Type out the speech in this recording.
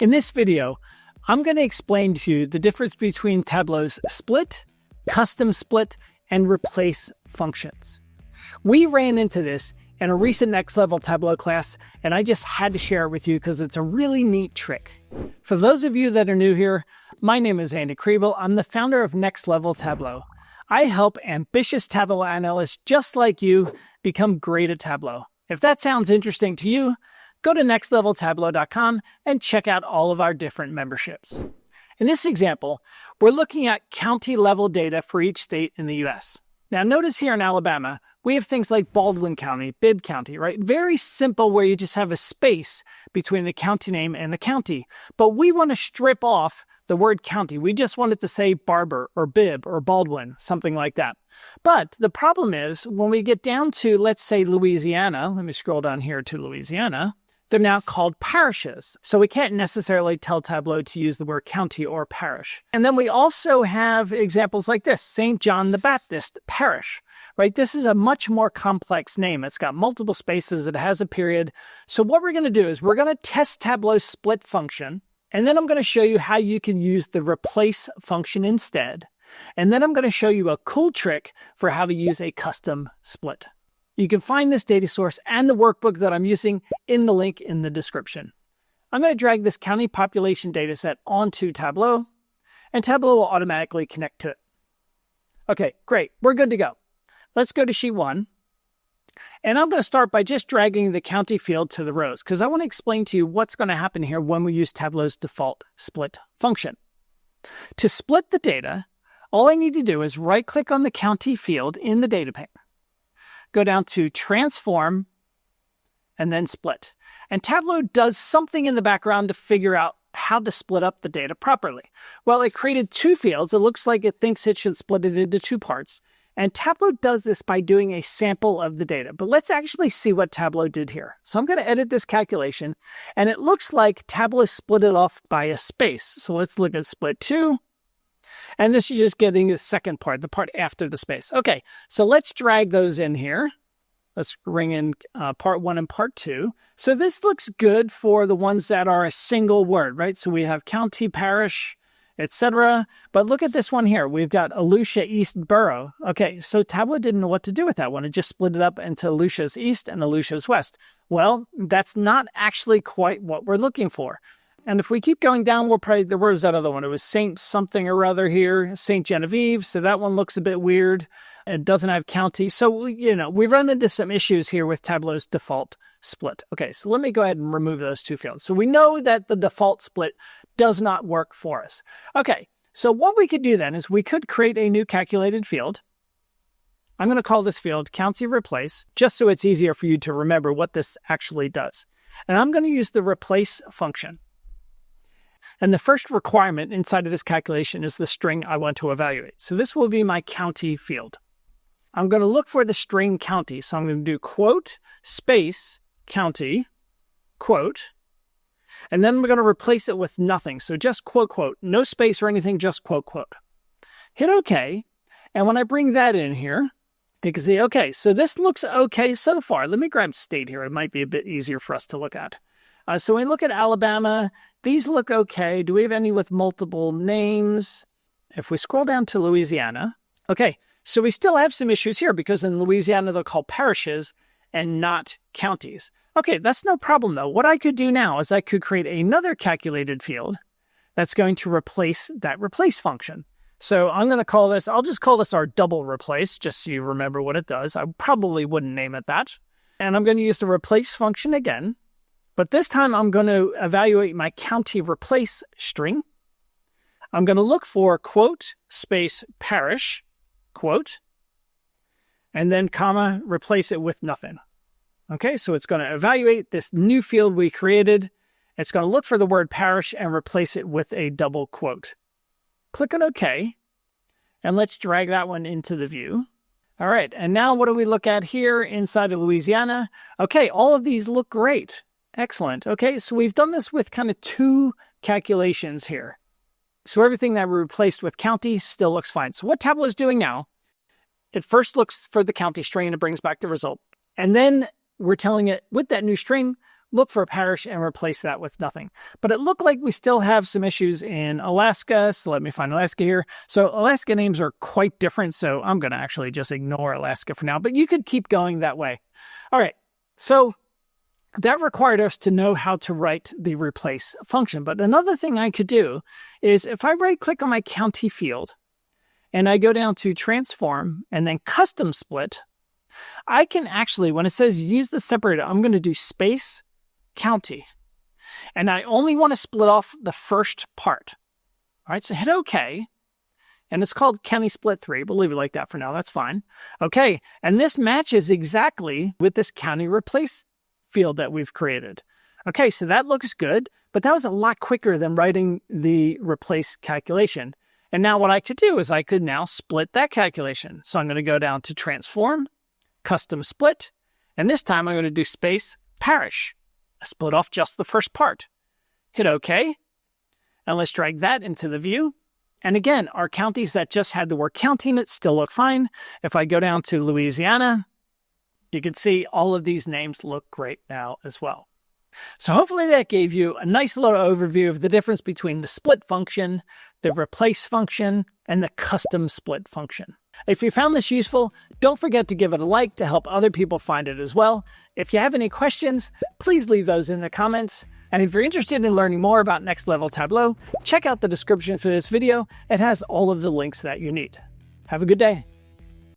In this video, I'm going to explain to you the difference between Tableau's split, custom split, and replace functions. We ran into this in a recent Next Level Tableau class, and I just had to share it with you because it's a really neat trick. For those of you that are new here, my name is Andy Kriebel. I'm the founder of Next Level Tableau. I help ambitious Tableau analysts just like you become great at Tableau. If that sounds interesting to you, go to nextleveltableau.com and check out all of our different memberships. In this example, we're looking at county-level data for each state in the U.S. Now, notice here in Alabama, we have things like Baldwin County, Bibb County, right? Very simple where you just have a space between the county name and the county. But we want to strip off the word county. We just want it to say Barber or Bibb or Baldwin, something like that. But the problem is when we get down to, let's say, Louisiana, let me scroll down here to Louisiana, they're now called parishes. So we can't necessarily tell Tableau to use the word county or parish. And then we also have examples like this, St. John the Baptist Parish, right? This is a much more complex name. It's got multiple spaces. It has a period. So what we're going to do is we're going to test Tableau's split function. And then I'm going to show you how you can use the replace function instead. And then I'm going to show you a cool trick for how to use a custom split. You can find this data source and the workbook that I'm using in the link in the description. I'm going to drag this county population dataset onto Tableau, and Tableau will automatically connect to it. Okay, great. We're good to go. Let's go to Sheet 1. And I'm going to start by just dragging the county field to the rows, because I want to explain to you what's going to happen here when we use Tableau's default split function. To split the data, all I need to do is right-click on the county field in the data pane. Go down to Transform, and then Split. And Tableau does something in the background to figure out how to split up the data properly. Well, it created two fields. It looks like it thinks it should split it into two parts. And Tableau does this by doing a sample of the data. But let's actually see what Tableau did here. So I'm going to edit this calculation, and it looks like Tableau split it off by a space. So let's look at Split 2. And this is just getting the second part, the part after the space. Okay, so let's drag those in here. Let's bring in part 1 and part 2. So this looks good for the ones that are a single word, right? So we have county, parish, etc. But look at this one here. We've got Alucia East Borough. Okay, so Tableau didn't know what to do with that one. It just split it up into Alucia's East and Alucia's West. Well, that's not actually quite what we're looking for. And if we keep going down, we'll probably, where was that other one? It was Saint something or other here, Saint Genevieve. So that one looks a bit weird. It doesn't have county. So, we run into some issues here with Tableau's default split. Okay, so let me go ahead and remove those two fields. So we know that the default split does not work for us. Okay, so what we could do then is we could create a new calculated field. I'm going to call this field county replace, just so it's easier for you to remember what this actually does. And I'm going to use the replace function. And the first requirement inside of this calculation is the string I want to evaluate. So this will be my county field. I'm going to look for the string county. So I'm going to do quote, space, county, quote. And then we're going to replace it with nothing. So just quote, quote. No space or anything, just quote, quote. Hit OK. And when I bring that in here, you can see, okay, so this looks okay so far. Let me grab state here. It might be a bit easier for us to look at. So when we look at Alabama, these look okay. Do we have any with multiple names? If we scroll down to Louisiana, okay, so we still have some issues here because in Louisiana, they're called parishes and not counties. Okay, that's no problem though. What I could do now is I could create another calculated field that's going to replace that replace function. So I'm going to call this, I'll just call this our double replace, just so you remember what it does. I probably wouldn't name it that. And I'm going to use the replace function again. But this time I'm going to evaluate my county replace string. I'm going to look for quote, space, parish, quote, and then comma, replace it with nothing. Okay, so it's going to evaluate this new field we created. It's going to look for the word parish and replace it with a double quote. Click on OK, and let's drag that one into the view. All right, and now what do we look at here inside of Louisiana? Okay, all of these look great. Excellent. Okay, so we've done this with kind of two calculations here. So everything that we replaced with county still looks fine. So what Tableau is doing now, it first looks for the county string and it brings back the result. And then we're telling it with that new string, look for Parish and replace that with nothing. But it looked like we still have some issues in Alaska, so let me find Alaska here. So Alaska names are quite different, so I'm going to actually just ignore Alaska for now, but you could keep going that way. All right, so that required us to know how to write the replace function. But another thing I could do is if I right-click on my county field and I go down to transform and then custom split, I can actually, when it says use the separator, I'm going to do space county. And I only want to split off the first part. All right, so hit OK. And it's called county split 3. We'll leave it like that for now. That's fine. Okay, and this matches exactly with this county replace field that we've created. Okay, so that looks good, but that was a lot quicker than writing the replace calculation. And now what I could do is I could now split that calculation. So I'm going to go down to transform, custom split, and this time I'm going to do space Parish. I split off just the first part. Hit OK, and let's drag that into the view. And again, our counties that just had the word county in it still look fine. If I go down to Louisiana, you can see all of these names look great now as well. So hopefully that gave you a nice little overview of the difference between the split function, the replace function, and the custom split function. If you found this useful, don't forget to give it a like to help other people find it as well. If you have any questions, please leave those in the comments. And if you're interested in learning more about Next Level Tableau, check out the description for this video. It has all of the links that you need. Have a good day.